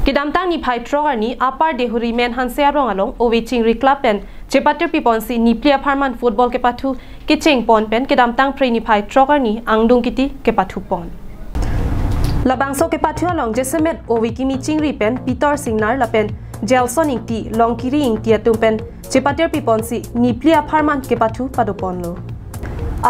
Kidam tang ni phai trogar ni apar dehuri men hansia rong along owe chingri club pen chepatir pipon si ni player farman football ke pathu ke cheng pon pen kidam tang pre ni phai trogar ni angdung kiti ke pathu pon labangso ke pathu along jesemet owe kimi chingri pen Peter Singnar la pen Gelson ingti longkiri ingti atum pen chepatir pipon si ni player farman ke pathu padopon lo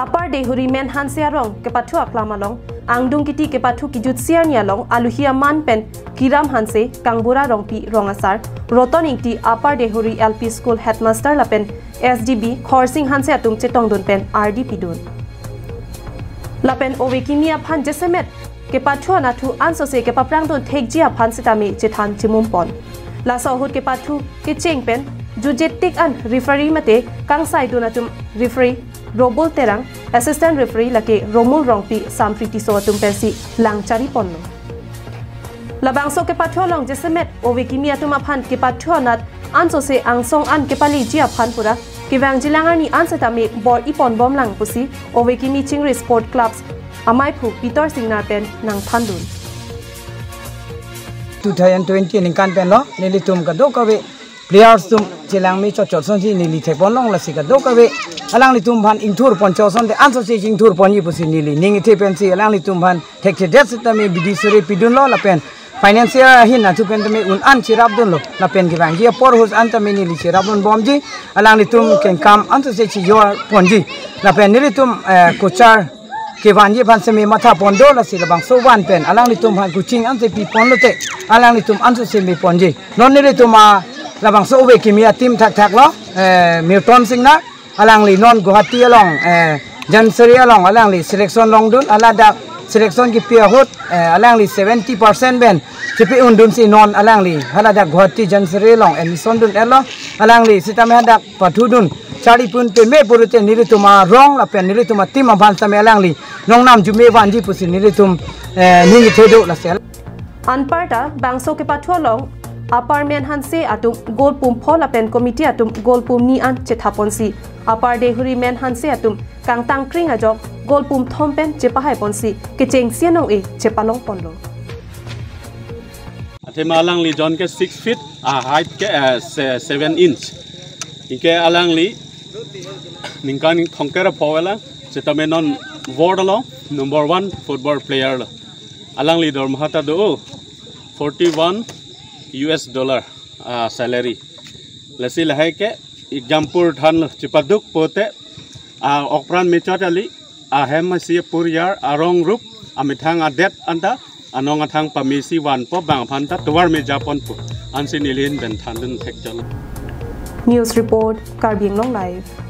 apar dehuri men hansia rong ke pathu aklama long angdung kiti ke pathu ki jutsiar nia long aluhia man pen kiram hanse kangbura rongpi rongasar roton ingti apar dehuri LP school headmaster lapen SDB khorsing hanse atum chetong dun pen RDP dun lapen owekimia phan jesemet ke pathu anathu ansose ke paprang dun thekjia phan sitami chethan chimum pon la sohut ke pathu ke cheng pen jujetik an referee mate kangsai dun atum referee Robol Terang assistant referee lake Romul Rongpi Sampriti so atum pensi langchari ponno labangso ke pathu long jesemet owekimi atum aphan ke pathu anat ansose angsong an ke pali ji aphan pura ke wangjilangani ansetami bor ipon bom lang pusi owekimi chingri sport clubs amai phu Peter Singnar pen nang phandun 2020 ningkan pen lo nili tum ka do ka we players tum chilang mi chot son ji nili thepon long la sika do ka we alang li tum phan ingthur pon choson de anso se ingthur pon yi pusi nili ning the pen si alang li tum phan thekche det sitami bidisore pidun lo la pen financial hin na chu pen tami un an chirap dun lo la pen ki bang ji por hus an tami nili chirap dun bom ji alang li tum ken kam anso se chi yor pon ji la pen nili tum kochar ke vanji phan se me matha pon do la si la bang so wan pen alang li tum phan kuching an se pi pon lo te alang li tum anso se me pon ji non nili tum labang so we kimia team thak lo Milton Singna alang li non Guwahati along Jansari along alang li selection long dun alada selection ki pia hot alang li 70% ben chipi undun si non alang li halada Guwahati Jansari long admission dun elo alang li sitame hadak pathu dun chari pun pe me purute nirituma rong la pen nirituma team aban same alang li nong nam jume wanji pusi niritum ningi thedo la sel anparta bangso ke pathu long apar men hanse atum gol pum phola pen committee atum gol pum ni an chethapon si apar dehuri men hanse atum kangtang kring ajok gol pum thom pen chepahai pon si ke cheng sianong e chepalong ponlo athemalang li jon ke 6 feet height ke 7 inch inke alang li ningkan thongkera phowela chetame non ward lo number 1 football player lo alang li dormhata do 41 US dollar salary lasi lahai ke example than chipaduk pote okpran mechotali ahem si puryar arong rup amithang adet anta anong athang pamisi wan po bang phanta tuwar me japon pu ansin ilin ben thandun thekjal news report Karbi Anglong live